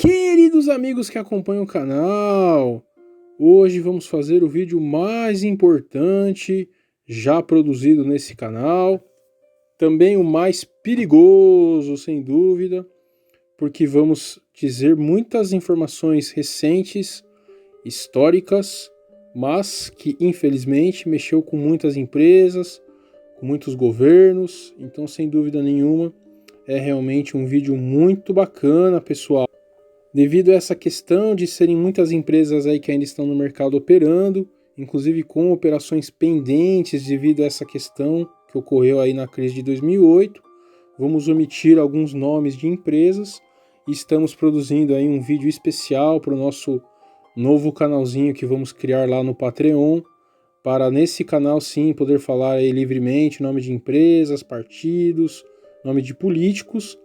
Queridos amigos que acompanham o canal, hoje vamos fazer o vídeo mais importante já produzido nesse canal, também o mais perigoso, sem dúvida, porque vamos dizer muitas informações recentes, históricas, mas que infelizmente mexeu com muitas empresas, com muitos governos, então sem dúvida nenhuma é realmente um vídeo muito bacana, pessoal. Devido a essa questão de serem muitas empresas aí que ainda estão no mercado operando, inclusive com operações pendentes devido a essa questão que ocorreu aí na crise de 2008, vamos omitir alguns nomes de empresas e estamos produzindo aí um vídeo especial para o nosso novo canalzinho que vamos criar lá no Patreon, para nesse canal sim poder falar aí livremente nome de empresas, partidos, nome de políticos.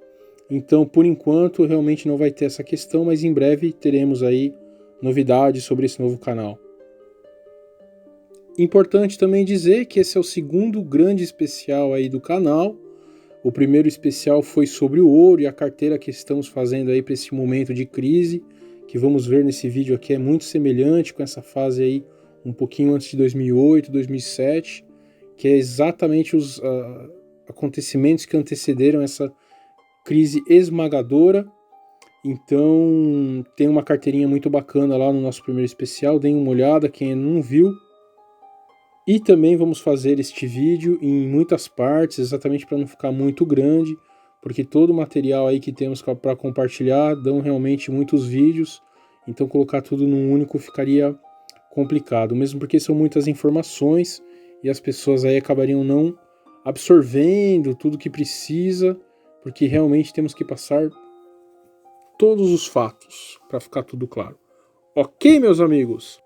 Então, por enquanto, realmente não vai ter essa questão, mas em breve teremos aí novidades sobre esse novo canal. Importante também dizer que esse é o segundo grande especial aí do canal. O primeiro especial foi sobre o ouro e a carteira que estamos fazendo aí para esse momento de crise, que vamos ver nesse vídeo aqui é muito semelhante com essa fase aí um pouquinho antes de 2008, 2007, que é exatamente os acontecimentos que antecederam essa crise esmagadora. Então tem uma carteirinha muito bacana lá no nosso primeiro especial, deem uma olhada quem não viu. E também vamos fazer este vídeo em muitas partes, exatamente para não ficar muito grande, porque todo o material aí que temos para compartilhar dão realmente muitos vídeos, então colocar tudo num único ficaria complicado, mesmo porque são muitas informações e as pessoas aí acabariam não absorvendo tudo que precisa, porque realmente temos que passar todos os fatos para ficar tudo claro. Ok, meus amigos?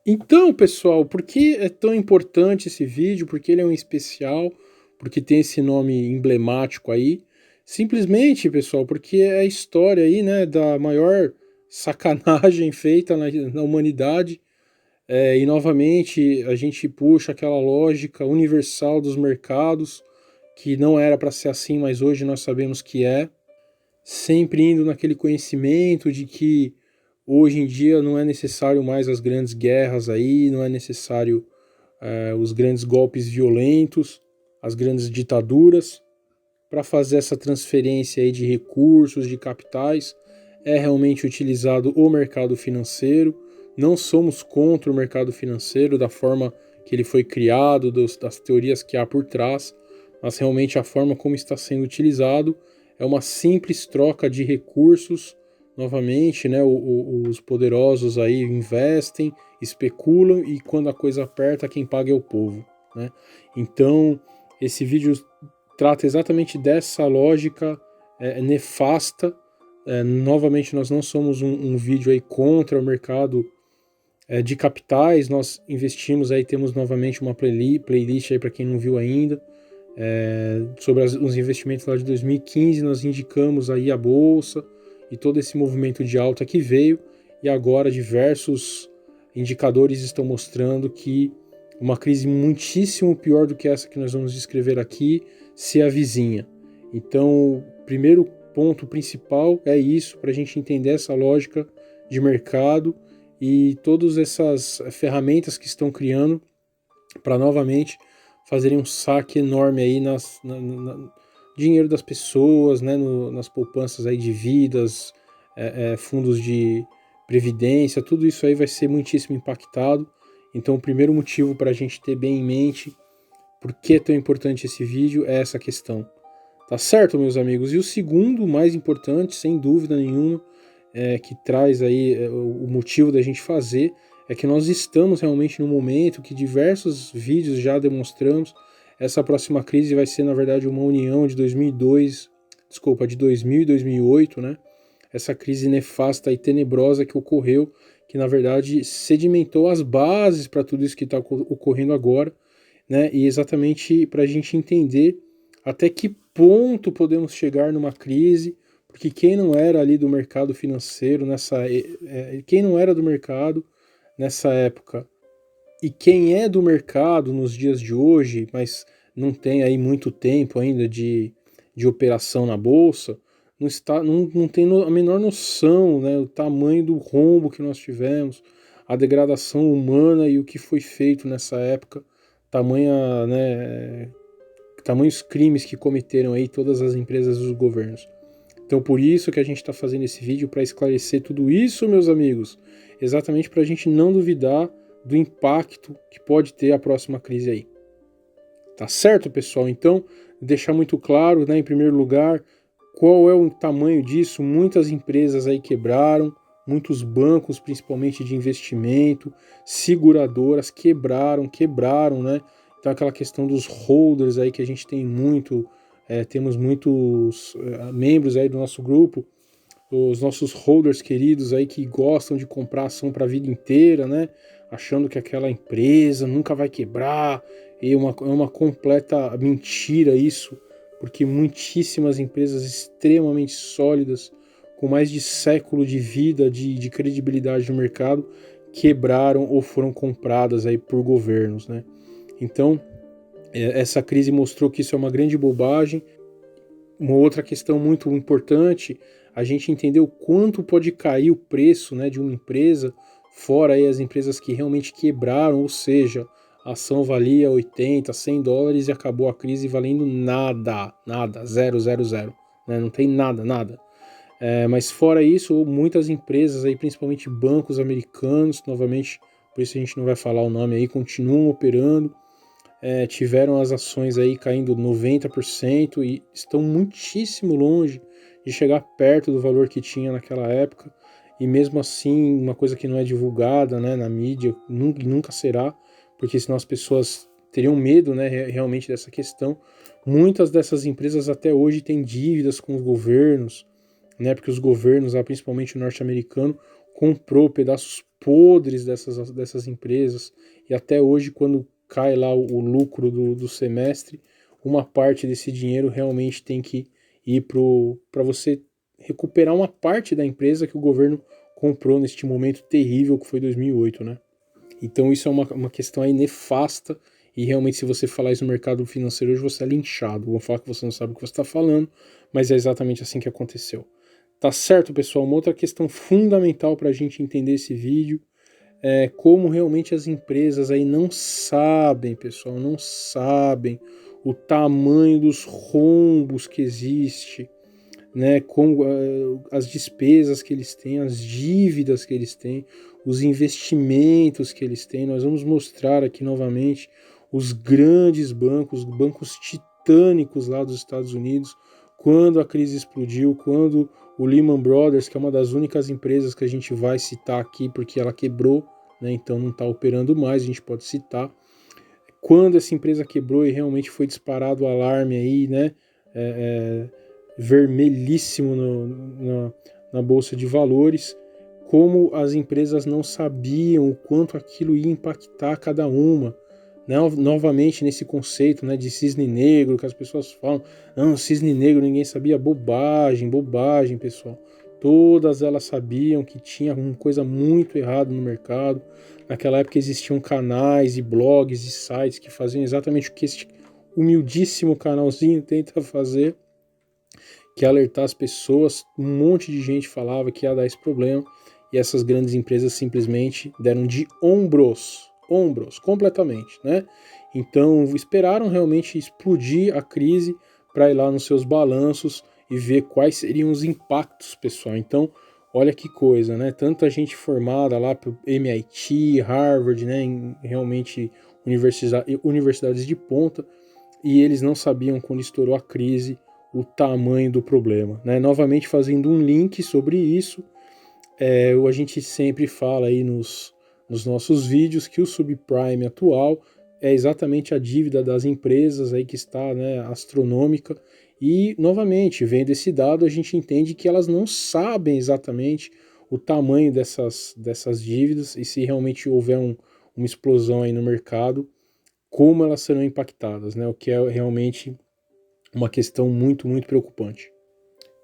Então, pessoal, por que é tão importante esse vídeo? Porque ele é um especial, porque tem esse nome emblemático aí. Simplesmente, pessoal, porque é a história aí, né, da maior sacanagem feita na humanidade. E novamente a gente puxa aquela lógica universal dos mercados, que não era para ser assim, mas hoje nós sabemos que é. Sempre indo naquele conhecimento de que hoje em dia não é necessário mais as grandes guerras aí, não é necessário os grandes golpes violentos, as grandes ditaduras, para fazer essa transferência aí de recursos, de capitais, é realmente utilizado o mercado financeiro. Não somos contra o mercado financeiro da forma que ele foi criado, das teorias que há por trás, mas realmente a forma como está sendo utilizado é uma simples troca de recursos. Novamente, né, os poderosos aí investem, especulam e quando a coisa aperta, quem paga é o povo, né? Então, esse vídeo trata exatamente dessa lógica nefasta. Novamente, nós não somos um vídeo aí contra o mercado de capitais. Nós investimos aí, temos novamente uma playlist aí para quem não viu ainda, sobre os investimentos lá de 2015, nós indicamos aí a bolsa e todo esse movimento de alta que veio, e agora diversos indicadores estão mostrando que uma crise muitíssimo pior do que essa que nós vamos descrever aqui se avizinha. Então, o primeiro ponto principal é isso, para a gente entender essa lógica de mercado e todas essas ferramentas que estão criando para novamente fazerem um saque enorme aí no dinheiro das pessoas, né, nas poupanças aí de vidas, fundos de previdência, tudo isso aí vai ser muitíssimo impactado. Então o primeiro motivo para a gente ter bem em mente por que é tão importante esse vídeo é essa questão. Tá certo, meus amigos? E o segundo, mais importante, sem dúvida nenhuma, que traz aí o motivo da gente fazer, é que nós estamos realmente num momento que diversos vídeos já demonstramos. Essa próxima crise vai ser, na verdade, uma união de 2000 e 2008, né? Essa crise nefasta e tenebrosa que ocorreu, que na verdade sedimentou as bases para tudo isso que está ocorrendo agora, né? E exatamente para a gente entender até que ponto podemos chegar numa crise, porque quem não era ali do mercado financeiro quem não era do mercado nessa época e quem é do mercado nos dias de hoje, mas não tem aí muito tempo ainda de operação na bolsa, não tem a menor noção, né, o tamanho do rombo que nós tivemos, a degradação humana e o que foi feito nessa época, tamanhos crimes que cometeram aí todas as empresas e os governos. Então por isso que a gente está fazendo esse vídeo, para esclarecer tudo isso, meus amigos, exatamente para a gente não duvidar do impacto que pode ter a próxima crise aí. Tá certo, pessoal? Então, deixar muito claro, né, em primeiro lugar, qual é o tamanho disso. Muitas empresas aí quebraram, muitos bancos, principalmente de investimento, seguradoras quebraram, né? Então aquela questão dos holders aí que a gente tem temos muitos membros aí do nosso grupo, os nossos holders queridos aí que gostam de comprar ação para a vida inteira, né? Achando que aquela empresa nunca vai quebrar, e é uma completa mentira isso, porque muitíssimas empresas extremamente sólidas, com mais de século de vida, de credibilidade no mercado, quebraram ou foram compradas aí por governos, né? Então, essa crise mostrou que isso é uma grande bobagem. Uma outra questão muito importante, a gente entender o quanto pode cair o preço, né, de uma empresa, fora aí as empresas que realmente quebraram, ou seja, a ação valia 80, 100 dólares e acabou a crise valendo nada, zero, zero, zero, né, não tem nada. Mas fora isso, muitas empresas aí, principalmente bancos americanos, novamente, por isso a gente não vai falar o nome aí, continuam operando, tiveram as ações aí caindo 90% e estão muitíssimo longe de chegar perto do valor que tinha naquela época. E mesmo assim, uma coisa que não é divulgada, né, na mídia, nunca será, porque senão as pessoas teriam medo, né, realmente dessa questão. Muitas dessas empresas até hoje têm dívidas com os governos, né, porque os governos, principalmente o norte-americano, comprou pedaços podres dessas empresas, e até hoje, quando cai lá o lucro do semestre, uma parte desse dinheiro realmente tem que ir para você recuperar uma parte da empresa que o governo comprou neste momento terrível que foi 2008, né? Então isso é uma questão aí nefasta, e realmente se você falar isso no mercado financeiro hoje, você é linchado. Vão falar que você não sabe o que você está falando, mas é exatamente assim que aconteceu. Tá certo, pessoal? Uma outra questão fundamental para a gente entender esse vídeo é como realmente as empresas aí não sabem, pessoal, não sabem o tamanho dos rombos que existe, né, com as despesas que eles têm, as dívidas que eles têm, os investimentos que eles têm. Nós vamos mostrar aqui novamente os grandes bancos, bancos titânicos lá dos Estados Unidos, quando a crise explodiu, quando o Lehman Brothers, que é uma das únicas empresas que a gente vai citar aqui, porque ela quebrou, né, então não está operando mais, a gente pode citar. Quando essa empresa quebrou e realmente foi disparado o alarme aí, né, vermelhíssimo na Bolsa de Valores, como as empresas não sabiam o quanto aquilo ia impactar cada uma. Né? Novamente nesse conceito, né, de cisne negro, que as pessoas falam, não, cisne negro ninguém sabia, bobagem, pessoal. Todas elas sabiam que tinha uma coisa muito errada no mercado. Naquela época existiam canais e blogs e sites que faziam exatamente o que este humildíssimo canalzinho tenta fazer, que é alertar as pessoas. Um monte de gente falava que ia dar esse problema, e essas grandes empresas simplesmente deram de ombros completamente, né? Então esperaram realmente explodir a crise para ir lá nos seus balanços e ver quais seriam os impactos, pessoal. Então, olha que coisa, né? Tanta gente formada lá pelo MIT, Harvard, né? Realmente universidades de ponta, e eles não sabiam, quando estourou a crise, o tamanho do problema, né? Novamente fazendo um link sobre isso, a gente sempre fala aí nos nossos vídeos que o subprime atual é exatamente a dívida das empresas aí que está, né, astronômica, e novamente, vendo esse dado, a gente entende que elas não sabem exatamente o tamanho dessas dívidas, e se realmente houver uma explosão aí no mercado, como elas serão impactadas, né? O que é realmente uma questão muito preocupante.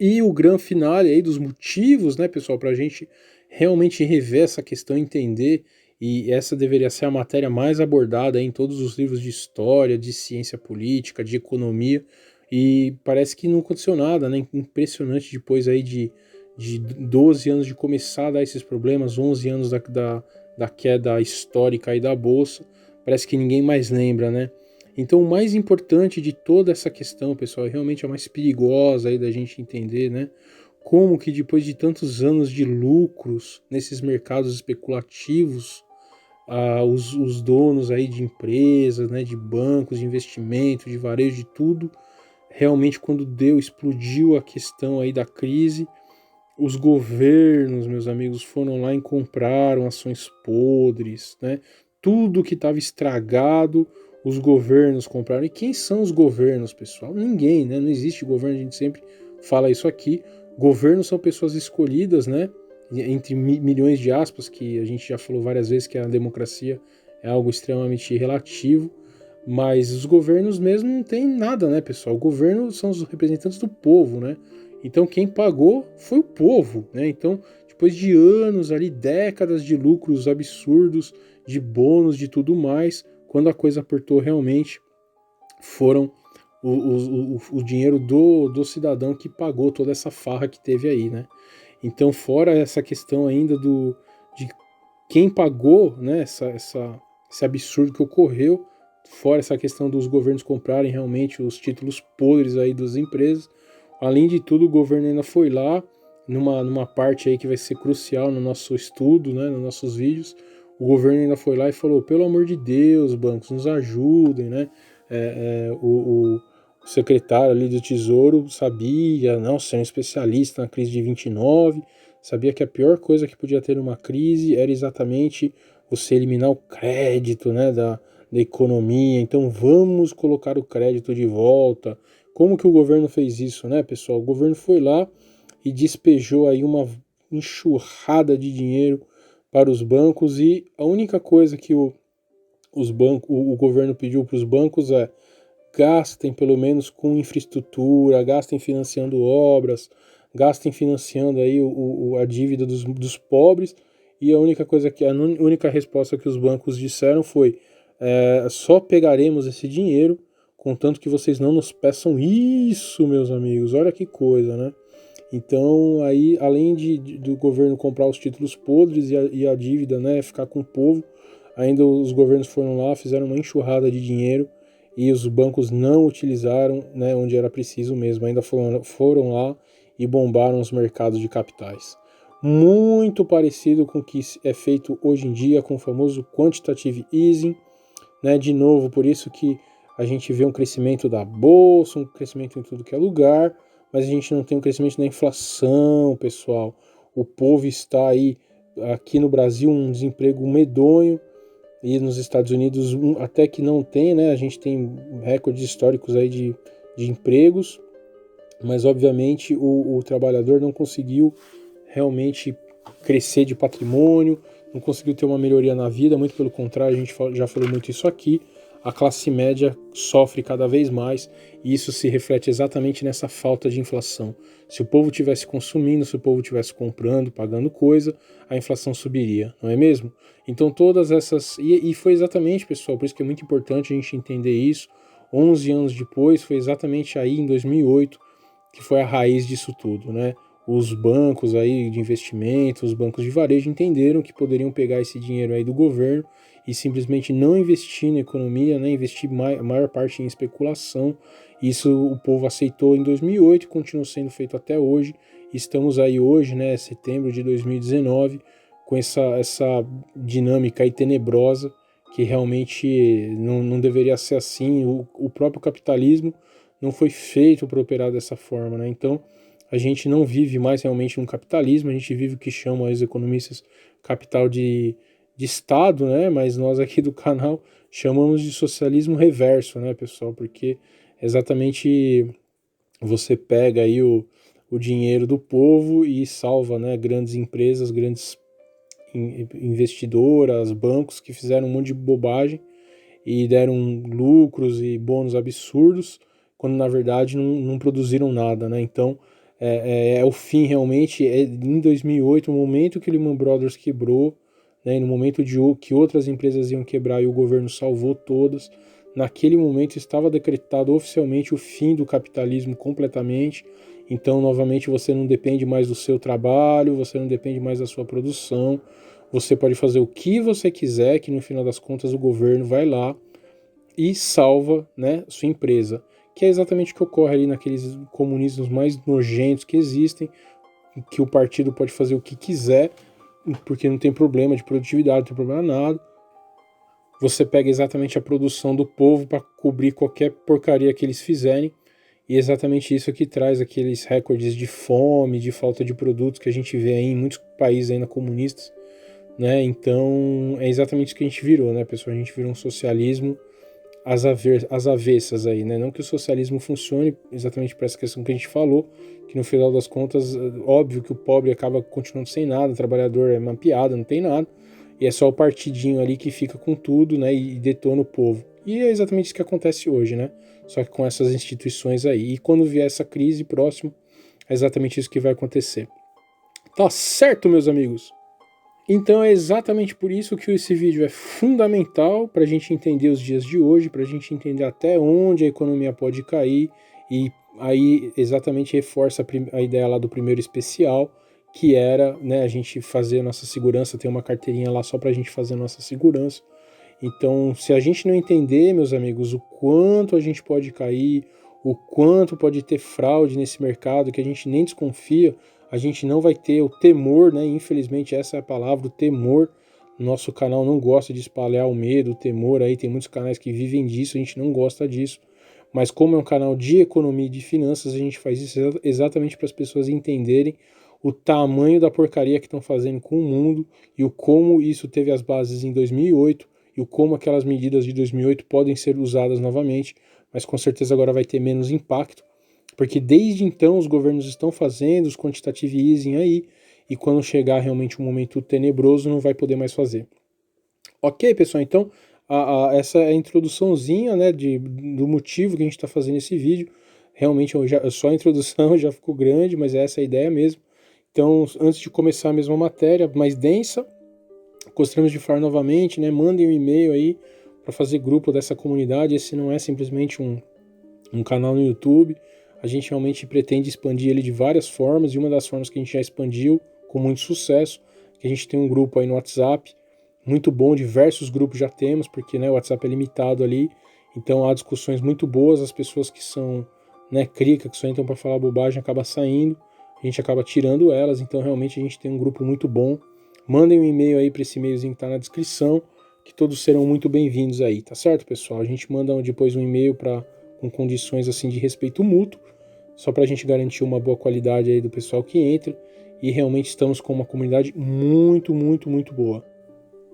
E o grande finale aí dos motivos, né, pessoal, para a gente realmente rever essa questão, entender, e essa deveria ser a matéria mais abordada aí em todos os livros de história, de ciência política, de economia, e parece que não aconteceu nada, né? Impressionante, depois aí de 12 anos de começar a dar esses problemas, 11 anos da queda histórica aí da Bolsa, parece que ninguém mais lembra, né? Então o mais importante de toda essa questão, pessoal, realmente é a mais perigosa aí da gente entender, né? Como que depois de tantos anos de lucros nesses mercados especulativos, os donos aí de empresas, né, de bancos, de investimento, de varejo, de tudo, realmente quando explodiu a questão aí da crise, os governos, meus amigos, foram lá e compraram ações podres, né? Tudo que estava estragado, os governos compraram. E quem são os governos, pessoal? Ninguém, né? Não existe governo, a gente sempre fala isso aqui. Governos são pessoas escolhidas, né? Entre milhões de aspas, que a gente já falou várias vezes que a democracia é algo extremamente relativo. Mas os governos mesmo não tem nada, né, pessoal? O governo são os representantes do povo, né? Então quem pagou foi o povo, né? Então, depois de anos ali, décadas de lucros absurdos, de bônus, de tudo mais, quando a coisa apertou realmente, foram o dinheiro do cidadão que pagou toda essa farra que teve aí, né? Então, fora essa questão ainda de quem pagou, né, esse absurdo que ocorreu, fora essa questão dos governos comprarem realmente os títulos podres aí das empresas, além de tudo, o governo ainda foi lá, numa parte aí que vai ser crucial no nosso estudo, né, nos nossos vídeos, o governo ainda foi lá e falou, pelo amor de Deus, bancos, nos ajudem, né, o secretário ali do Tesouro sabia, não, ser um especialista na crise de 29, sabia que a pior coisa que podia ter numa crise era exatamente você eliminar o crédito, né, da economia, então vamos colocar o crédito de volta. Como que o governo fez isso, né, pessoal? O governo foi lá e despejou aí uma enxurrada de dinheiro para os bancos e a única coisa que o governo pediu para os bancos é gastem pelo menos com infraestrutura, gastem financiando obras, gastem financiando aí a dívida dos pobres, e a única resposta que os bancos disseram foi só pegaremos esse dinheiro contanto que vocês não nos peçam isso, meus amigos. Olha que coisa, né? Então, aí, além do governo comprar os títulos podres e a dívida, né, ficar com o povo, ainda os governos foram lá, fizeram uma enxurrada de dinheiro e os bancos não utilizaram, né, onde era preciso mesmo, ainda foram lá e bombaram os mercados de capitais. Muito parecido com o que é feito hoje em dia com o famoso quantitative easing, né, de novo, por isso que a gente vê um crescimento da bolsa, um crescimento em tudo que é lugar, mas a gente não tem um crescimento da inflação, pessoal. O povo está aí, aqui no Brasil, um desemprego medonho, e nos Estados Unidos até que não tem, né? A gente tem recordes históricos aí de empregos, mas obviamente o trabalhador não conseguiu realmente crescer de patrimônio, não conseguiu ter uma melhoria na vida, muito pelo contrário, a gente já falou muito isso aqui, a classe média sofre cada vez mais e isso se reflete exatamente nessa falta de inflação. Se o povo tivesse consumindo, se o povo tivesse comprando, pagando coisa, a inflação subiria, não é mesmo? Então todas essas... E foi exatamente, pessoal, por isso que é muito importante a gente entender isso, 11 anos depois, foi exatamente aí em 2008 que foi a raiz disso tudo, né? Os bancos aí de investimento, os bancos de varejo entenderam que poderiam pegar esse dinheiro aí do governo e simplesmente não investir na economia, né? Investir a maior parte em especulação. Isso o povo aceitou em 2008 e continua sendo feito até hoje. Estamos aí hoje, né, setembro de 2019, com essa dinâmica aí tenebrosa que realmente não deveria ser assim. O próprio capitalismo não foi feito para operar dessa forma, né? Então, a gente não vive mais realmente um capitalismo, a gente vive o que chamam os economistas capital de Estado, né? Mas nós aqui do canal chamamos de socialismo reverso, né, pessoal? Porque exatamente você pega aí o dinheiro do povo e salva, né, grandes empresas, grandes investidoras, bancos que fizeram um monte de bobagem e deram lucros e bônus absurdos, quando na verdade não produziram nada, né? Então é o fim realmente, em 2008, no momento que o Lehman Brothers quebrou, né, no momento que outras empresas iam quebrar e o governo salvou todas, naquele momento estava decretado oficialmente o fim do capitalismo completamente. Então, novamente, você não depende mais do seu trabalho, você não depende mais da sua produção, você pode fazer o que você quiser, que no final das contas o governo vai lá e salva, né, sua empresa. Que é exatamente o que ocorre ali naqueles comunismos mais nojentos que existem, que o partido pode fazer o que quiser, porque não tem problema de produtividade, não tem problema nada. Você pega exatamente a produção do povo para cobrir qualquer porcaria que eles fizerem, e é exatamente isso que traz aqueles recordes de fome, de falta de produtos que a gente vê aí em muitos países ainda comunistas, né? Então é exatamente isso que a gente virou, né, pessoal? A gente virou um socialismo às avessas aí, né? Não que o socialismo funcione exatamente para essa questão que a gente falou, que no final das contas, óbvio que o pobre acaba continuando sem nada, o trabalhador é uma piada, não tem nada, e é só o partidinho ali que fica com tudo, né? E detona o povo. E é exatamente isso que acontece hoje, né? Só que com essas instituições aí. E quando vier essa crise próxima, é exatamente isso que vai acontecer. Tá certo, meus amigos? Então é exatamente por isso que esse vídeo é fundamental para a gente entender os dias de hoje, para a gente entender até onde a economia pode cair, e aí exatamente reforça a ideia lá do primeiro especial, que era, né, a gente fazer a nossa segurança, ter uma carteirinha lá só para a gente fazer a nossa segurança. Então, se a gente não entender, meus amigos, o quanto a gente pode cair, o quanto pode ter fraude nesse mercado, que a gente nem desconfia, a gente não vai ter o temor, né? Infelizmente essa é a palavra, o temor. Nosso canal não gosta de espalhar o medo, o temor aí, tem muitos canais que vivem disso, a gente não gosta disso. Mas como é um canal de economia e de finanças, a gente faz isso exatamente para as pessoas entenderem o tamanho da porcaria que estão fazendo com o mundo e o como isso teve as bases em 2008 e o como aquelas medidas de 2008 podem ser usadas novamente, mas com certeza agora vai ter menos impacto, porque desde então os governos estão fazendo os quantitative easing aí, e quando chegar realmente um momento tenebroso não vai poder mais fazer. Ok, pessoal, então essa é a introduçãozinha, né, do motivo que a gente está fazendo esse vídeo. Realmente só a introdução já ficou grande, mas essa é a ideia mesmo. Então, antes de começar a mesma matéria, mais densa, gostaríamos de falar novamente, né, mandem um e-mail aí para fazer grupo dessa comunidade. Esse não é simplesmente um canal no YouTube, a gente realmente pretende expandir ele de várias formas, e uma das formas que a gente já expandiu com muito sucesso, que a gente tem um grupo aí no WhatsApp, muito bom, diversos grupos já temos, porque, né, o WhatsApp é limitado ali, então há discussões muito boas, as pessoas que são, né, crica, que só entram para falar bobagem, acaba saindo, a gente acaba tirando elas, então realmente a gente tem um grupo muito bom. Mandem um e-mail aí para esse e-mailzinho que está na descrição, que todos serão muito bem-vindos aí, tá certo, pessoal? A gente manda depois um e-mail com condições assim de respeito mútuo, só para a gente garantir uma boa qualidade aí do pessoal que entra, e realmente estamos com uma comunidade muito, muito, muito boa.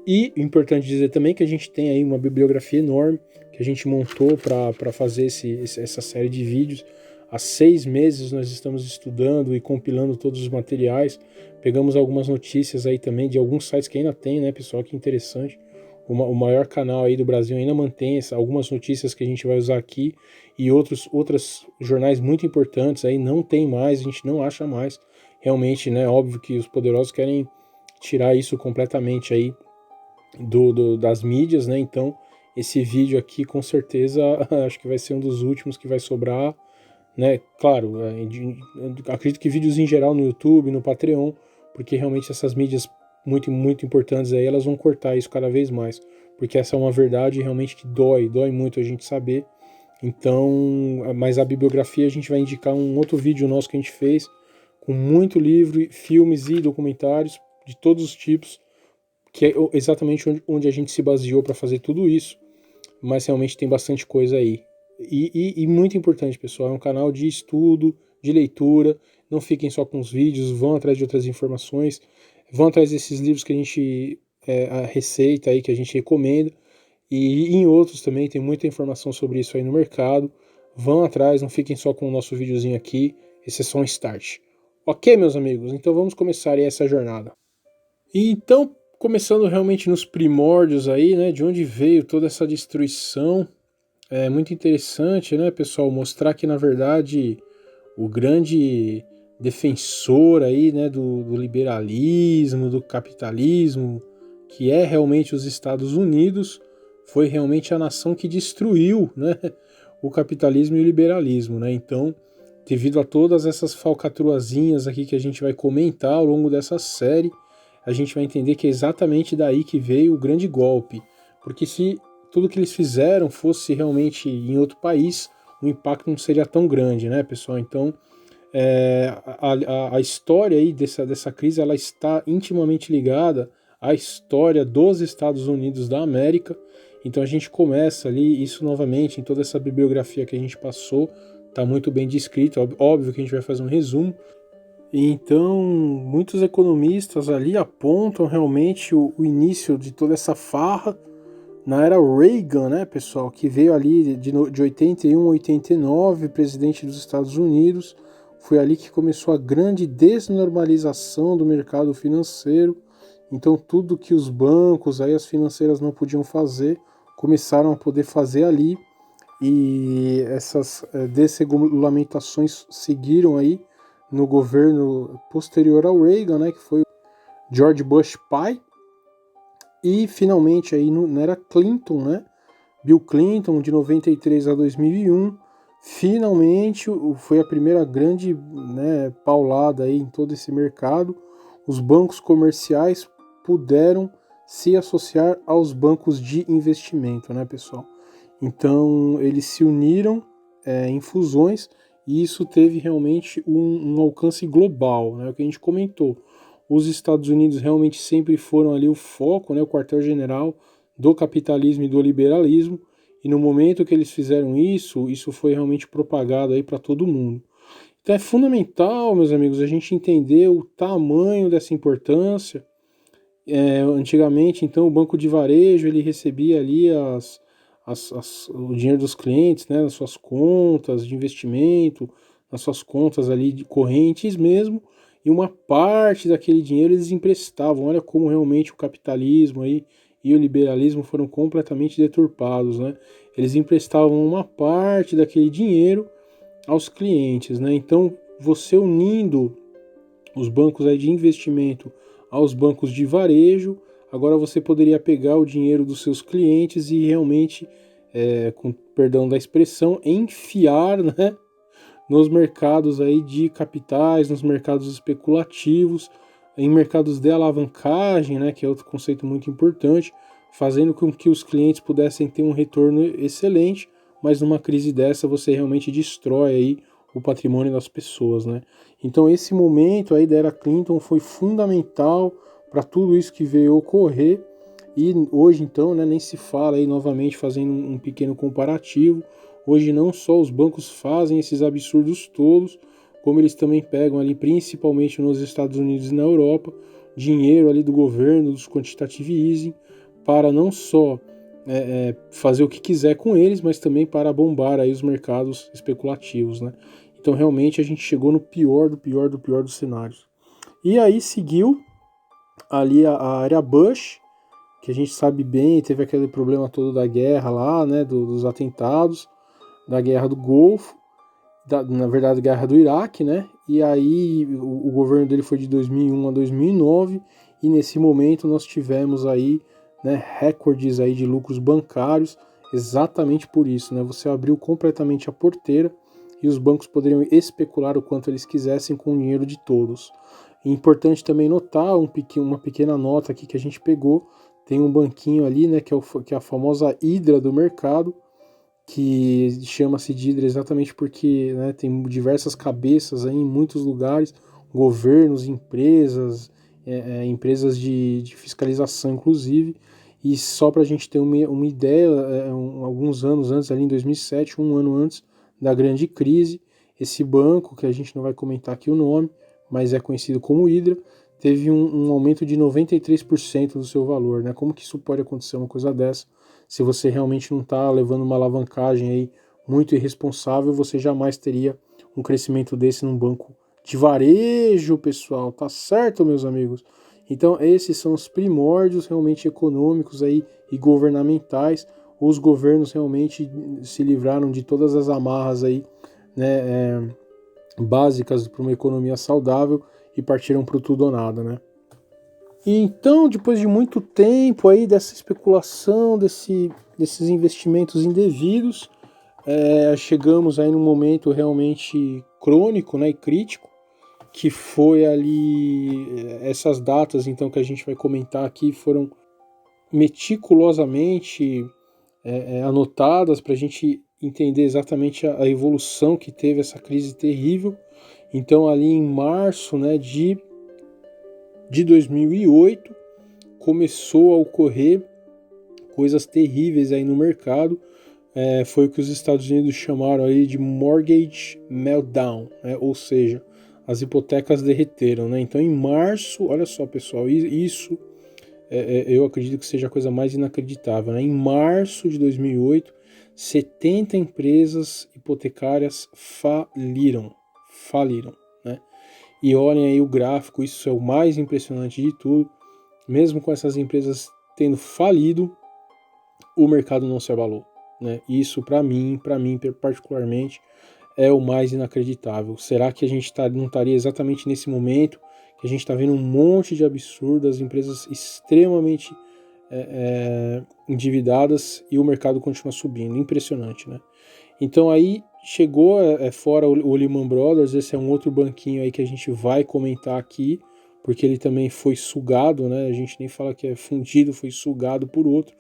E importante dizer também que a gente tem aí uma bibliografia enorme que a gente montou para fazer essa série de vídeos. Há 6 meses nós estamos estudando e compilando todos os materiais. Pegamos algumas notícias aí também de alguns sites que ainda tem, né, pessoal? Que interessante. O maior canal aí do Brasil ainda mantém algumas notícias que a gente vai usar aqui, e outros jornais muito importantes aí não tem mais, a gente não acha mais. Realmente, né, óbvio que os poderosos querem tirar isso completamente aí das mídias, né? Então, esse vídeo aqui, com certeza, acho que vai ser um dos últimos que vai sobrar, né? Claro, acredito que vídeos em geral no YouTube, no Patreon, porque realmente essas mídias muito, muito importantes aí, elas vão cortar isso cada vez mais, porque essa é uma verdade realmente que dói muito a gente saber. Então, mas a bibliografia a gente vai indicar um outro vídeo nosso que a gente fez, com muito livro, filmes e documentários de todos os tipos, que é exatamente onde a gente se baseou para fazer tudo isso, mas realmente tem bastante coisa aí. E muito importante, pessoal, é um canal de estudo, de leitura, não fiquem só com os vídeos, vão atrás de outras informações, vão atrás desses livros que a gente a receita aí, que a gente recomenda, e em outros também tem muita informação sobre isso aí no mercado. Vão atrás, não fiquem só com o nosso videozinho aqui, esse é só um start. Ok, meus amigos, então vamos começar aí essa jornada. E então, começando realmente nos primórdios aí, né, de onde veio toda essa destruição, é muito interessante, né, pessoal, mostrar que na verdade o grande defensor aí, né, do liberalismo, do capitalismo, que é realmente os Estados Unidos, foi realmente a nação que destruiu, né, o capitalismo e o liberalismo, né? Então, devido a todas essas falcatruazinhas aqui que a gente vai comentar ao longo dessa série, a gente vai entender que é exatamente daí que veio o grande golpe. Porque se tudo que eles fizeram fosse realmente em outro país, o impacto não seria tão grande, né, pessoal? Então, a história aí dessa crise, ela está intimamente ligada à história dos Estados Unidos da América. Então a gente começa ali, isso novamente, em toda essa bibliografia que a gente passou, está muito bem descrito, óbvio que a gente vai fazer um resumo. E então, muitos economistas ali apontam realmente o início de toda essa farra na era Reagan, né, pessoal, que veio ali de 81 a 89, presidente dos Estados Unidos. Foi ali que começou a grande desnormalização do mercado financeiro. Então, tudo que os bancos, aí as financeiras não podiam fazer, começaram a poder fazer ali. E essas desregulamentações seguiram aí no governo posterior ao Reagan, né, que foi George Bush pai. E finalmente aí na era Clinton, né, Bill Clinton, de 93 a 2001, finalmente foi a primeira grande, né, paulada aí em todo esse mercado. Os bancos comerciais puderam se associar aos bancos de investimento, né, pessoal? Então eles se uniram em fusões e isso teve realmente um alcance global, né, o que a gente comentou. Os Estados Unidos realmente sempre foram ali o foco, né, o quartel-general do capitalismo e do liberalismo, e no momento que eles fizeram isso, isso foi realmente propagado aí para todo mundo. Então é fundamental, meus amigos, a gente entender o tamanho dessa importância. Antigamente, então, o banco de varejo, ele recebia ali o dinheiro dos clientes, né, nas suas contas de investimento, nas suas contas ali de correntes mesmo, e uma parte daquele dinheiro eles emprestavam. Olha como realmente o capitalismo aí e o liberalismo foram completamente deturpados, né? Eles emprestavam uma parte daquele dinheiro aos clientes, né? Então, você unindo os bancos aí de investimento aos bancos de varejo, agora você poderia pegar o dinheiro dos seus clientes e realmente, com perdão da expressão, enfiar, né, nos mercados aí de capitais, nos mercados especulativos, em mercados de alavancagem, né, que é outro conceito muito importante, fazendo com que os clientes pudessem ter um retorno excelente, mas numa crise dessa você realmente destrói aí o patrimônio das pessoas, né? Então esse momento aí da era Clinton foi fundamental para tudo isso que veio ocorrer, e hoje então, né, nem se fala aí, novamente fazendo um pequeno comparativo. Hoje não só os bancos fazem esses absurdos todos, como eles também pegam ali, principalmente nos Estados Unidos e na Europa, dinheiro ali do governo, dos quantitative easing, para não só fazer o que quiser com eles, mas também para bombar aí os mercados especulativos, né? Então realmente a gente chegou no pior do pior do pior dos cenários. E aí seguiu ali a área Bush, que a gente sabe bem, teve aquele problema todo da guerra lá, né, dos atentados, da guerra do Golfo, na verdade, guerra do Iraque, né? E aí o governo dele foi de 2001 a 2009, e nesse momento nós tivemos aí, né, recordes aí de lucros bancários, exatamente por isso, né? Você abriu completamente a porteira e os bancos poderiam especular o quanto eles quisessem com o dinheiro de todos. É importante também notar uma pequena nota aqui que a gente pegou, tem um banquinho ali, né, que é a famosa hidra do mercado, que chama-se de hidra exatamente porque, né, tem diversas cabeças aí em muitos lugares, governos, empresas, empresas de fiscalização inclusive, e só para a gente ter uma ideia, alguns anos antes, ali em 2007, um ano antes da grande crise, esse banco, que a gente não vai comentar aqui o nome, mas é conhecido como Hydra, teve um aumento de 93% do seu valor, né? Como que isso pode acontecer, uma coisa dessa? Se você realmente não está levando uma alavancagem aí muito irresponsável, você jamais teria um crescimento desse num banco de varejo, pessoal. Tá certo, meus amigos? Então, esses são os primórdios realmente econômicos aí e governamentais. Os governos realmente se livraram de todas as amarras aí, né, básicas para uma economia saudável e partiram para o tudo ou nada, né? E então, depois de muito tempo aí dessa especulação, desses investimentos indevidos, chegamos aí num momento realmente crônico, né, e crítico, que foi ali, essas datas então que a gente vai comentar aqui foram meticulosamente anotadas para a gente entender exatamente a evolução que teve essa crise terrível. Então ali em março, né, de 2008 começou a ocorrer coisas terríveis aí no mercado. Foi o que os Estados Unidos chamaram aí de mortgage meltdown, né? Ou seja, as hipotecas derreteram, né? Então em março, olha só pessoal, isso eu acredito que seja a coisa mais inacreditável, né? Em março de 2008, 70 empresas hipotecárias faliram, né? E olhem aí o gráfico, isso é o mais impressionante de tudo. Mesmo com essas empresas tendo falido, o mercado não se abalou, né? Isso para mim particularmente, é o mais inacreditável. Será que a gente não estaria exatamente nesse momento que a gente está vendo um monte de absurdo, as empresas extremamente endividadas e o mercado continua subindo? Impressionante, né? Então aí chegou, fora o Lehman Brothers, esse é um outro banquinho aí que a gente vai comentar aqui, porque ele também foi sugado, né? A gente nem fala que é fundido, foi sugado por outro,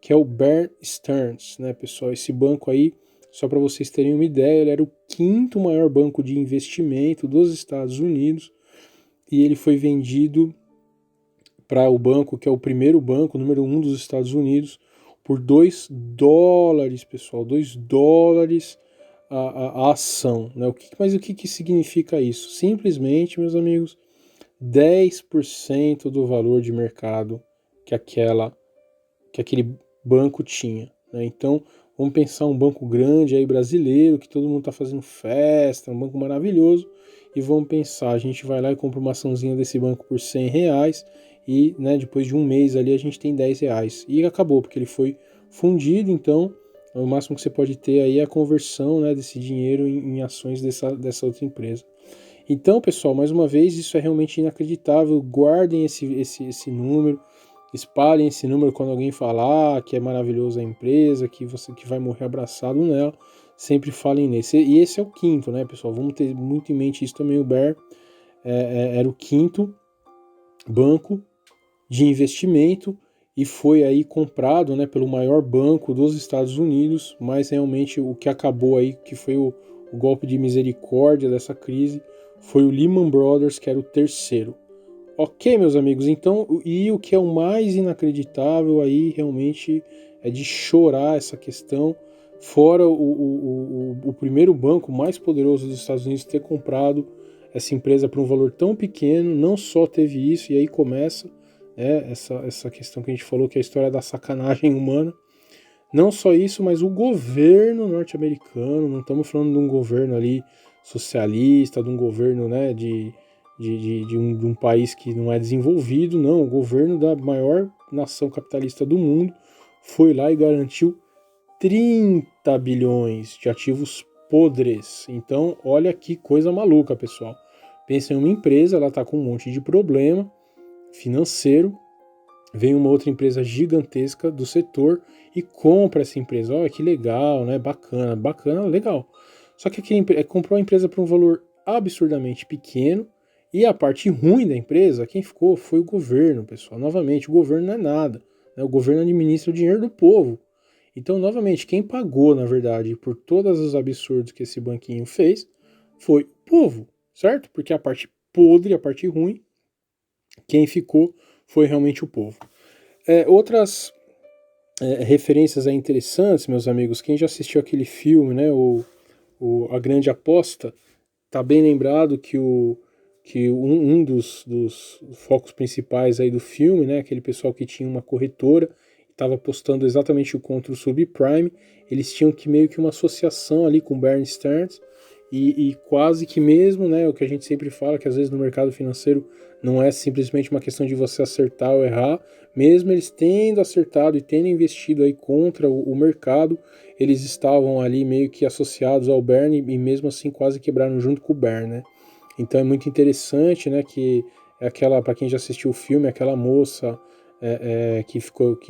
que é o Bear Stearns, né, pessoal? Esse banco aí, só para vocês terem uma ideia, ele era o quinto maior banco de investimento dos Estados Unidos e ele foi vendido para o banco, que é o primeiro banco, número 1 dos Estados Unidos, por $2, pessoal, $2 a ação, né? Mas o que significa isso? Simplesmente, meus amigos, 10% do valor de mercado que aquele banco tinha, né? Então, vamos pensar um banco grande aí brasileiro, que todo mundo está fazendo festa, um banco maravilhoso, e vamos pensar, a gente vai lá e compra uma açãozinha desse banco por R$100 e, né, depois de um mês ali a gente tem R$10 e acabou, porque ele foi fundido. Então o máximo que você pode ter aí é a conversão, né, desse dinheiro em ações dessa outra empresa. Então, pessoal, mais uma vez, isso é realmente inacreditável. Guardem esse número, espalhem esse número quando alguém falar que é maravilhoso a empresa, que vai morrer abraçado nela. Sempre falem nesse. E esse é o quinto, né, pessoal? Vamos ter muito em mente isso também. O Bear era o quinto banco de investimento e foi aí comprado, né, pelo maior banco dos Estados Unidos, mas realmente o que acabou aí, que foi o golpe de misericórdia dessa crise, foi o Lehman Brothers, que era o terceiro. Ok, meus amigos, então, e o que é o mais inacreditável aí realmente é de chorar essa questão, fora o primeiro banco mais poderoso dos Estados Unidos ter comprado essa empresa por um valor tão pequeno, não só teve isso, e aí começa essa questão que a gente falou, que é a história da sacanagem humana. Não só isso, mas o governo norte-americano, não estamos falando de um governo ali socialista, de um governo, né, de um país que não é desenvolvido, não. O governo da maior nação capitalista do mundo foi lá e garantiu 30 bilhões de ativos podres. Então, olha que coisa maluca, pessoal. Pensa em uma empresa, ela está com um monte de problema financeiro, vem uma outra empresa gigantesca do setor e compra essa empresa. Olha que legal, né? Bacana, legal. Só que comprou a empresa por um valor absurdamente pequeno e a parte ruim da empresa, quem ficou foi o governo, pessoal. Novamente, o governo não é nada, né? O governo administra o dinheiro do povo. Então, novamente, quem pagou, na verdade, por todos os absurdos que esse banquinho fez foi o povo, certo? Porque a parte podre, a parte ruim, quem ficou foi realmente o povo. Outras referências interessantes, meus amigos, quem já assistiu aquele filme, né, A Grande Aposta, tá bem lembrado que um dos focos principais aí do filme, né, aquele pessoal que tinha uma corretora, estava apostando exatamente contra o subprime, eles tinham que meio que uma associação ali com o Bear Stearns, e quase que mesmo, né, o que a gente sempre fala, que às vezes no mercado financeiro não é simplesmente uma questão de você acertar ou errar, mesmo eles tendo acertado e tendo investido aí contra o mercado, eles estavam ali meio que associados ao Bear e mesmo assim quase quebraram junto com o Bear, né? Então é muito interessante, né, que é aquela, para quem já assistiu o filme, aquela moça que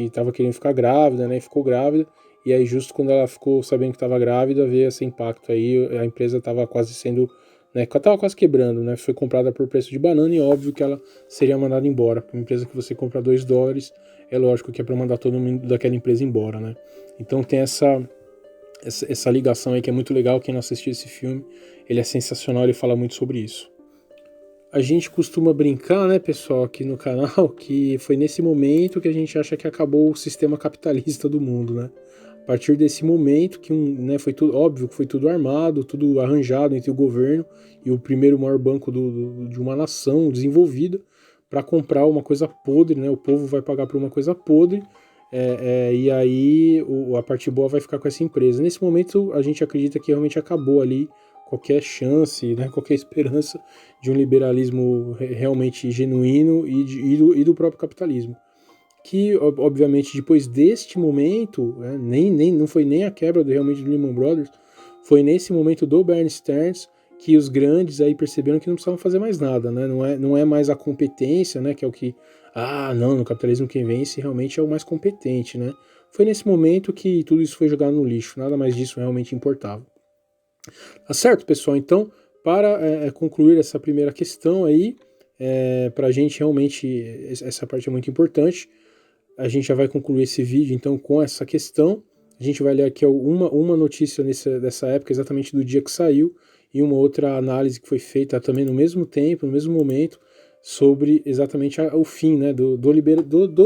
estava querendo ficar grávida, né? E ficou grávida. E aí, justo quando ela ficou sabendo que estava grávida, veio esse impacto aí. A empresa estava quase sendo, né? Estava quase quebrando, né? Foi comprada por preço de banana e óbvio que ela seria mandada embora. Uma empresa que você compra $2, é lógico que é para mandar todo mundo daquela empresa embora, né? Então tem essa ligação aí que é muito legal. Quem não assistiu esse filme, ele é sensacional, ele fala muito sobre isso. A gente costuma brincar, né, pessoal, aqui no canal, que foi nesse momento que a gente acha que acabou o sistema capitalista do mundo, né? A partir desse momento que né, foi tudo óbvio que foi tudo armado, tudo arranjado entre o governo e o primeiro maior banco de uma nação desenvolvida para comprar uma coisa podre, né? O povo vai pagar por uma coisa podre. E aí a parte boa vai ficar com essa empresa. Nesse momento a gente acredita que realmente acabou ali qualquer chance, né, qualquer esperança de um liberalismo realmente genuíno e do próprio capitalismo. Que, obviamente, depois deste momento, né, não foi nem a quebra realmente do Lehman Brothers, foi nesse momento do Bear Stearns que os grandes aí perceberam que não precisavam fazer mais nada, né? Não é mais a competência, né, que é o que não, no capitalismo quem vence realmente é o mais competente, né? Foi nesse momento que tudo isso foi jogado no lixo, nada mais disso realmente importava. Tá certo, pessoal? Então, para concluir essa primeira questão aí, para a gente realmente, essa parte é muito importante, a gente já vai concluir esse vídeo então com essa questão. A gente vai ler aqui uma notícia dessa época, exatamente do dia que saiu, e uma outra análise que foi feita também no mesmo tempo, no mesmo momento, sobre exatamente o fim, né, do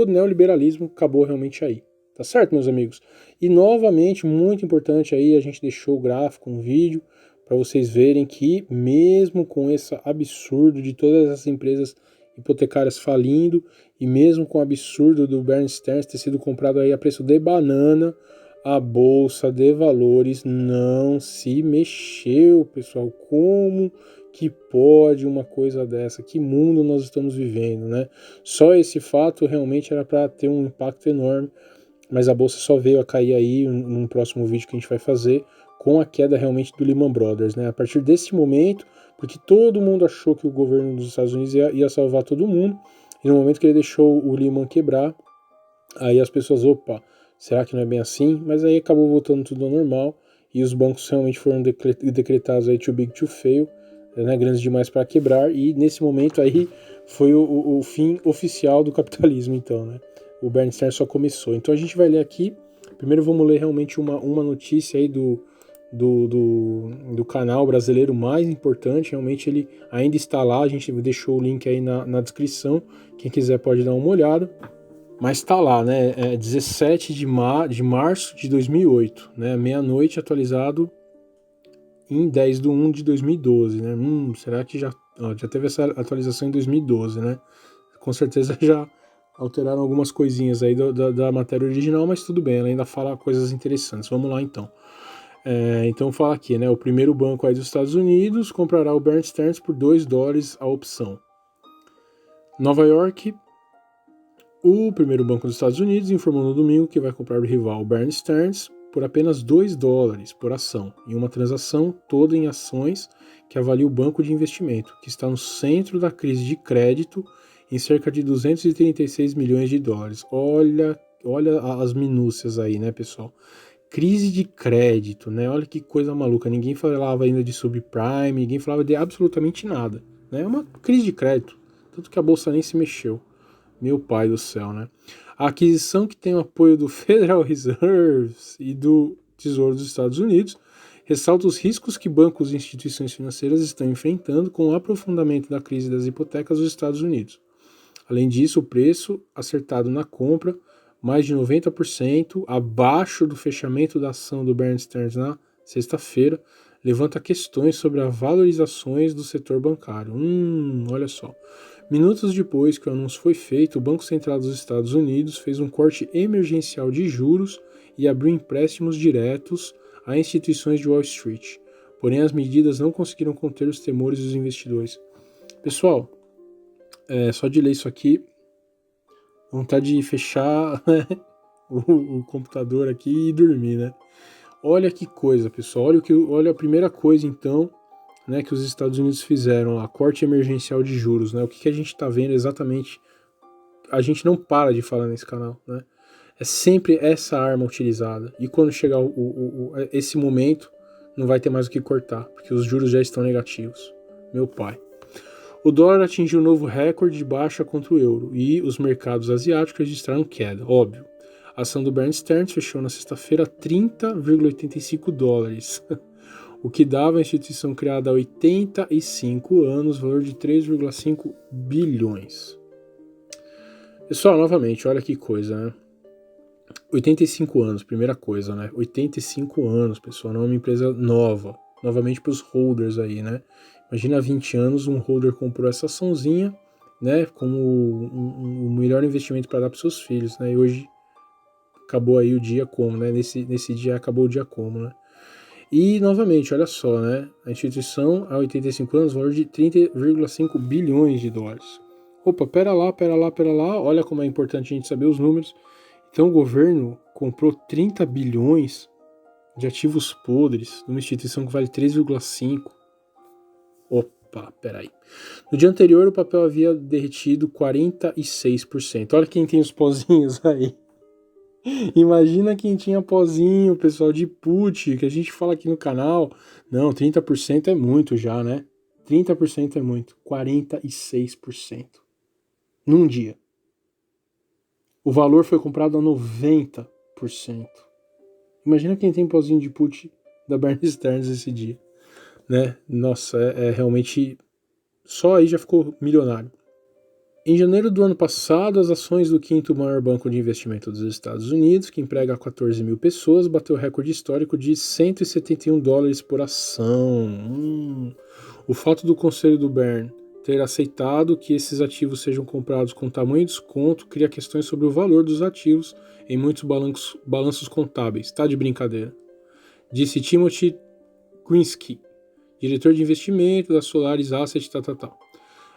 neoliberalismo, acabou realmente aí. Tá certo, meus amigos? E novamente, muito importante aí, a gente deixou o gráfico, um vídeo, para vocês verem que mesmo com esse absurdo de todas as empresas hipotecárias falindo, e mesmo com o absurdo do Bear Stearns ter sido comprado aí a preço de banana, a bolsa de valores não se mexeu, pessoal. Como que pode uma coisa dessa? Que mundo nós estamos vivendo, né? Só esse fato realmente era para ter um impacto enorme, mas a bolsa só veio a cair aí num próximo vídeo que a gente vai fazer com a queda realmente do Lehman Brothers, né? A partir desse momento, porque todo mundo achou que o governo dos Estados Unidos ia salvar todo mundo, e no momento que ele deixou o Lehman quebrar, aí as pessoas, opa, será que não é bem assim? Mas aí acabou voltando tudo ao normal, e os bancos realmente foram decretados aí too big to fail, né, grandes demais para quebrar, e nesse momento aí foi o fim oficial do capitalismo, então, né? O Bear Stearns só começou. Então a gente vai ler aqui, primeiro vamos ler realmente uma notícia aí do canal brasileiro mais importante, realmente ele ainda está lá, a gente deixou o link aí na descrição, quem quiser pode dar uma olhada, mas está lá, né, 17 de março de 2008, né, meia-noite, atualizado em 10/1 de 2012, né, será que já teve essa atualização em 2012, né, com certeza já alteraram algumas coisinhas aí da matéria original, mas tudo bem, ela ainda fala coisas interessantes, vamos lá então. Então fala aqui, né? O primeiro banco aí dos Estados Unidos comprará o Bear Stearns por $2 a opção. Nova York, o primeiro banco dos Estados Unidos informou no domingo que vai comprar o rival Bear Stearns por apenas $2 por ação, em uma transação toda em ações que avalia o banco de investimento, que está no centro da crise de crédito em cerca de 236 milhões de dólares. Olha as minúcias aí, né, pessoal? Crise de crédito, né? Olha que coisa maluca. Ninguém falava ainda de subprime, ninguém falava de absolutamente nada, né? É uma crise de crédito, tanto que a bolsa nem se mexeu. Meu pai do céu, né? A aquisição, que tem o apoio do Federal Reserve e do Tesouro dos Estados Unidos, ressalta os riscos que bancos e instituições financeiras estão enfrentando com o aprofundamento da crise das hipotecas dos Estados Unidos. Além disso, o preço acertado na compra, mais de 90%, abaixo do fechamento da ação do Bear Stearns na sexta-feira, levanta questões sobre as valorizações do setor bancário. Olha só. Minutos depois que o anúncio foi feito, o Banco Central dos Estados Unidos fez um corte emergencial de juros e abriu empréstimos diretos a instituições de Wall Street. Porém, as medidas não conseguiram conter os temores dos investidores. Pessoal, só de ler isso aqui, vontade de fechar, né, o computador aqui e dormir, né? Olha que coisa, pessoal. Olha a primeira coisa, então, né, que os Estados Unidos fizeram lá, corte emergencial de juros, né? O que a gente está vendo exatamente, a gente não para de falar nesse canal, né? É sempre essa arma utilizada. E quando chegar esse momento, não vai ter mais o que cortar, porque os juros já estão negativos. Meu pai. O dólar atingiu um novo recorde de baixa contra o euro e os mercados asiáticos registraram queda, óbvio. A ação do Bear Stearns fechou na sexta-feira a 30,85 dólares, o que dava à instituição criada há 85 anos valor de 3,5 bilhões. Pessoal, novamente, olha que coisa, né? 85 anos, primeira coisa, né? 85 anos, pessoal, não é uma empresa nova. Novamente para os holders aí, né? Imagina há 20 anos um holder comprou essa açãozinha, né? Como o melhor investimento para dar para seus filhos, né? E hoje acabou aí o dia como, né? Nesse dia acabou o dia como, né? E, novamente, olha só, né? A instituição há 85 anos, valor de 30,5 bilhões de dólares. Opa, pera lá, olha como é importante a gente saber os números. Então o governo comprou 30 bilhões de ativos podres numa instituição que vale 3,5. Opa, peraí. No dia anterior o papel havia derretido 46%. Olha quem tem os pozinhos aí. Imagina quem tinha pozinho, pessoal, de put, que a gente fala aqui no canal. Não, 30% é muito já, né? 30% é muito. 46%. Num dia. O valor foi comprado a 90%. Imagina quem tem pozinho de put da Bear Stearns esse dia, né? Nossa, é realmente... Só aí já ficou milionário. Em janeiro do ano passado, as ações do quinto maior banco de investimento dos Estados Unidos, que emprega 14 mil pessoas, bateu o recorde histórico de 171 dólares por ação. O fato do conselho do Bear ter aceitado que esses ativos sejam comprados com tamanho desconto cria questões sobre o valor dos ativos em muitos balanços contábeis. Tá de brincadeira. Disse Timothy Krinsky, diretor de investimento da Solaris Asset,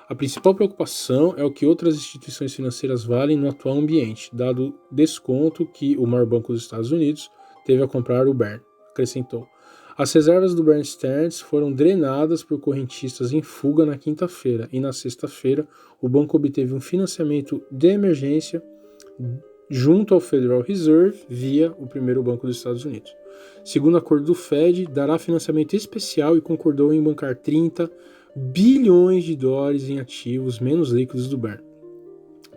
A principal preocupação é o que outras instituições financeiras valem no atual ambiente, dado o desconto que o maior banco dos Estados Unidos teve a comprar o Bear, acrescentou. As reservas do Bear Stearns foram drenadas por correntistas em fuga na quinta-feira e na sexta-feira o banco obteve um financiamento de emergência junto ao Federal Reserve via o primeiro banco dos Estados Unidos. Segundo acordo do Fed, dará financiamento especial e concordou em bancar 30 bilhões de dólares em ativos menos líquidos do Bear.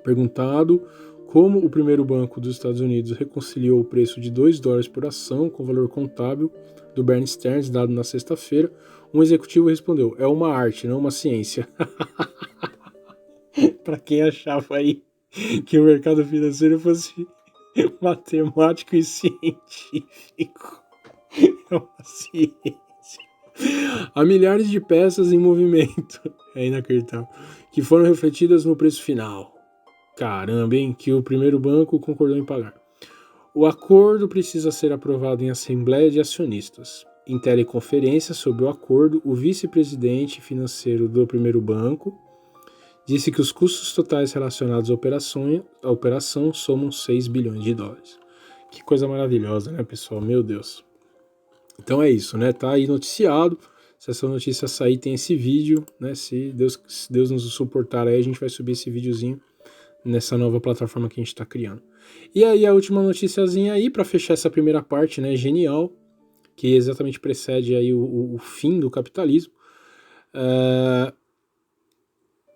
Perguntado como o primeiro banco dos Estados Unidos reconciliou o preço de 2 dólares por ação com o valor contábil do Bear Stearns dado na sexta-feira, um executivo respondeu: é uma arte, não uma ciência. Para quem achava aí que o mercado financeiro fosse matemático e científico, é uma ciência. Há milhares de peças em movimento, é inacreditável, que foram refletidas no preço final. Caramba, hein? Que o primeiro banco concordou em pagar. O acordo precisa ser aprovado em assembleia de acionistas. Em teleconferência sobre o acordo, o vice-presidente financeiro do primeiro banco disse que os custos totais relacionados à operação somam 6 bilhões de dólares. Que coisa maravilhosa, né, pessoal? Meu Deus. Então é isso, né? Tá aí noticiado. Se essa notícia sair, tem esse vídeo, né? Se Deus nos suportar aí, a gente vai subir esse videozinho nessa nova plataforma que a gente está criando. E aí a última noticiazinha aí, para fechar essa primeira parte, né? Genial, que exatamente precede aí o fim do capitalismo.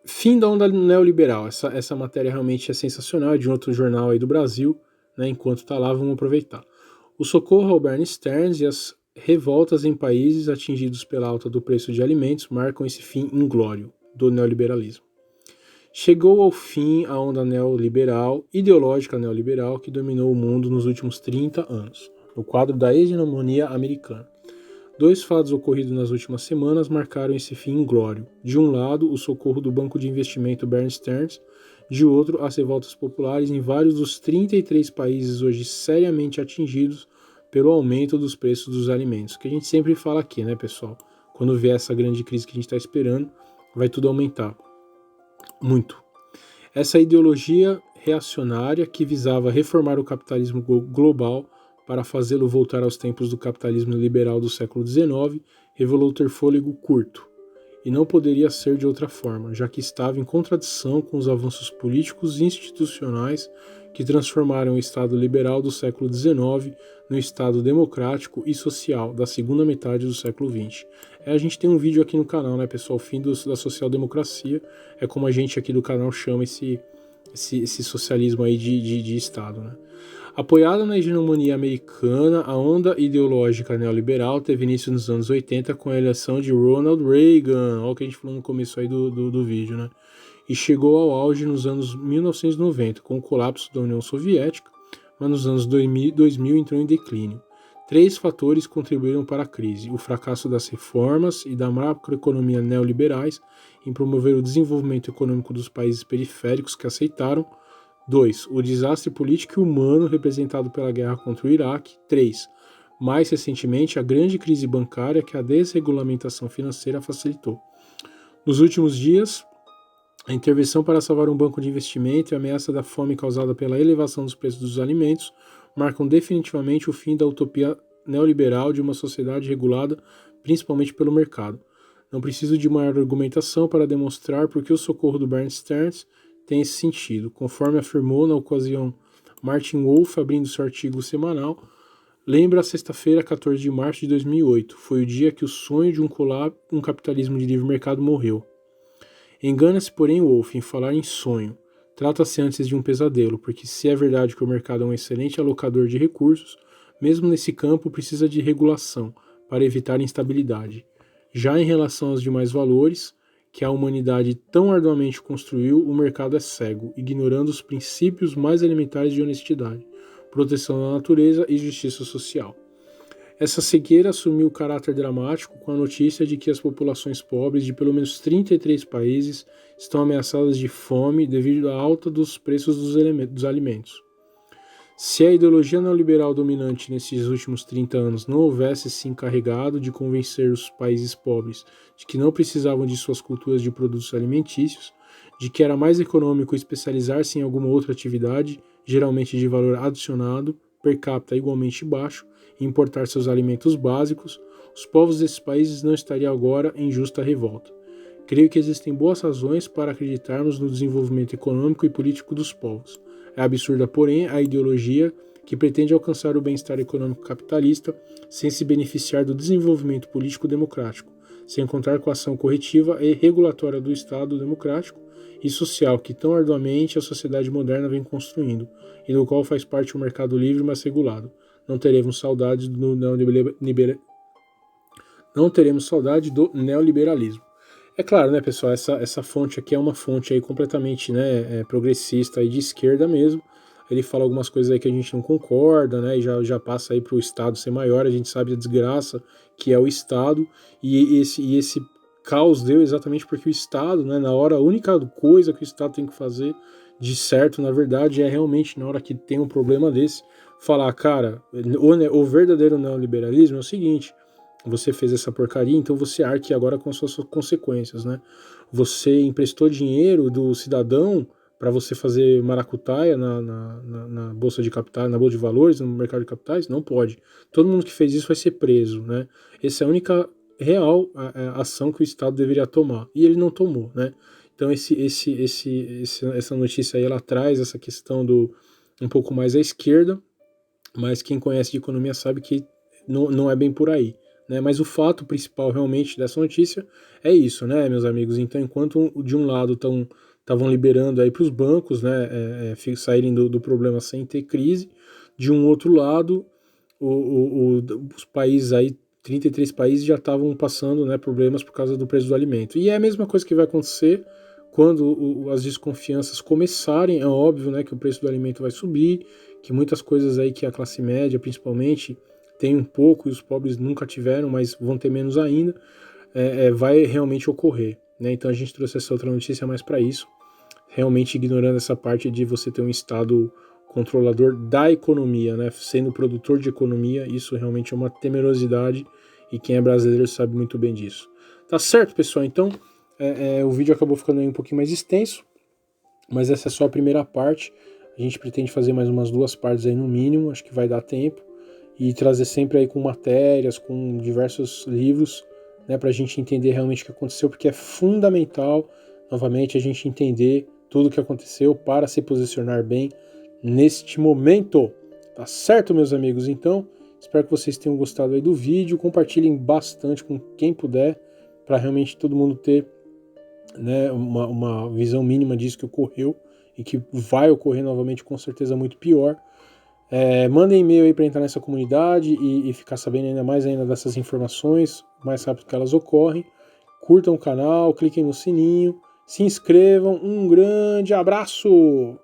Fim da onda neoliberal. Essa matéria realmente é sensacional, é de um outro jornal aí do Brasil, né? Enquanto tá lá, vamos aproveitar. O socorro ao Bear Stearns e as revoltas em países atingidos pela alta do preço de alimentos marcam esse fim inglório do neoliberalismo. Chegou ao fim a onda ideológica neoliberal, que dominou o mundo nos últimos 30 anos, no quadro da hegemonia americana. 2 fatos ocorridos nas últimas semanas marcaram esse fim inglório. De um lado, o socorro do banco de investimento Bear Stearns, de outro, as revoltas populares em vários dos 33 países hoje seriamente atingidos pelo aumento dos preços dos alimentos, que a gente sempre fala aqui, né, pessoal? Quando vier essa grande crise que a gente está esperando, vai tudo aumentar. Muito. Essa ideologia reacionária que visava reformar o capitalismo global para fazê-lo voltar aos tempos do capitalismo liberal do século XIX revelou ter fôlego curto, e não poderia ser de outra forma, já que estava em contradição com os avanços políticos e institucionais que transformaram o Estado liberal do século XIX no Estado democrático e social da segunda metade do século XX. A gente tem um vídeo aqui no canal, né, pessoal? O fim da social-democracia é como a gente aqui do canal chama esse socialismo aí de Estado, né? Apoiada na hegemonia americana, a onda ideológica neoliberal teve início nos anos 80 com a eleição de Ronald Reagan, olha o que a gente falou no começo aí do vídeo, né? E chegou ao auge nos anos 1990, com o colapso da União Soviética, mas nos anos 2000 entrou em declínio. 3 fatores contribuíram para a crise: o fracasso das reformas e da macroeconomia neoliberais em promover o desenvolvimento econômico dos países periféricos que aceitaram. 2. O desastre político e humano representado pela guerra contra o Iraque. 3. Mais recentemente, a grande crise bancária que a desregulamentação financeira facilitou. Nos últimos dias, a intervenção para salvar um banco de investimento e a ameaça da fome causada pela elevação dos preços dos alimentos marcam definitivamente o fim da utopia neoliberal de uma sociedade regulada principalmente pelo mercado. Não preciso de maior argumentação para demonstrar por que o socorro do Bear Stearns tem esse sentido. Conforme afirmou na ocasião Martin Wolf, abrindo seu artigo semanal, lembra a sexta-feira, 14 de março de 2008. Foi o dia que o sonho de um capitalismo de livre mercado morreu. Engana-se, porém, Wolf em falar em sonho. Trata-se antes de um pesadelo, porque se é verdade que o mercado é um excelente alocador de recursos, mesmo nesse campo precisa de regulação para evitar instabilidade. Já em relação aos demais valores que a humanidade tão arduamente construiu, o mercado é cego, ignorando os princípios mais elementares de honestidade, proteção da natureza e justiça social. Essa cegueira assumiu caráter dramático com a notícia de que as populações pobres de pelo menos 33 países estão ameaçadas de fome devido à alta dos preços dos alimentos. Se a ideologia neoliberal dominante nesses últimos 30 anos não houvesse se encarregado de convencer os países pobres de que não precisavam de suas culturas de produtos alimentícios, de que era mais econômico especializar-se em alguma outra atividade, geralmente de valor adicionado, per capita igualmente baixo, e importar seus alimentos básicos, os povos desses países não estariam agora em justa revolta. Creio que existem boas razões para acreditarmos no desenvolvimento econômico e político dos povos. É absurda, porém, a ideologia que pretende alcançar o bem-estar econômico capitalista sem se beneficiar do desenvolvimento político democrático, sem contar com a ação corretiva e regulatória do Estado democrático e social que tão arduamente a sociedade moderna vem construindo, e do qual faz parte o mercado livre, mas regulado. Não teremos saudade do neoliberalismo. É claro, né, pessoal, essa fonte aqui é uma fonte aí completamente, né, progressista e de esquerda mesmo. Ele fala algumas coisas aí que a gente não concorda, né, e já passa aí para o Estado ser maior. A gente sabe da desgraça que é o Estado, e esse caos deu exatamente porque o Estado, né, na hora, a única coisa que o Estado tem que fazer de certo, na verdade, é realmente na hora que tem um problema desse, falar, cara, o verdadeiro neoliberalismo é o seguinte: você fez essa porcaria, então você arque agora com as suas consequências, né? Você emprestou dinheiro do cidadão para você fazer maracutaia na bolsa de capitais, na bolsa de valores, no mercado de capitais? Não pode. Todo mundo que fez isso vai ser preso, né? Essa é a única real ação que o Estado deveria tomar, e ele não tomou, né? Então essa notícia aí, ela traz essa questão do um pouco mais à esquerda, mas quem conhece de economia sabe que não é bem por aí, né? Mas o fato principal realmente dessa notícia é isso, né, meus amigos? Então, enquanto de um lado estavam liberando aí para os bancos, né, saírem do problema sem ter crise, de um outro lado, os países aí, 33 países já estavam passando, né, problemas por causa do preço do alimento. E é a mesma coisa que vai acontecer quando as desconfianças começarem. É óbvio, né, que o preço do alimento vai subir, que muitas coisas aí que a classe média, principalmente, tem um pouco e os pobres nunca tiveram, mas vão ter menos ainda, vai realmente ocorrer, né? Então a gente trouxe essa outra notícia mais para isso, realmente ignorando essa parte de você ter um Estado controlador da economia, né? Sendo produtor de economia, isso realmente é uma temerosidade, e quem é brasileiro sabe muito bem disso. Tá certo, pessoal? Então, o vídeo acabou ficando aí um pouquinho mais extenso, mas essa é só a primeira parte. A gente pretende fazer mais umas 2 partes aí no mínimo, acho que vai dar tempo, e trazer sempre aí com matérias, com diversos livros, né, para a gente entender realmente o que aconteceu, porque é fundamental, novamente, a gente entender tudo o que aconteceu para se posicionar bem neste momento. Tá certo, meus amigos? Então, espero que vocês tenham gostado aí do vídeo, compartilhem bastante com quem puder, para realmente todo mundo ter, né, uma visão mínima disso que ocorreu e que vai ocorrer novamente, com certeza muito pior. Mandem e-mail aí para entrar nessa comunidade e ficar sabendo ainda dessas informações, o mais rápido que elas ocorrem. Curtam o canal, cliquem no sininho, se inscrevam. Um grande abraço!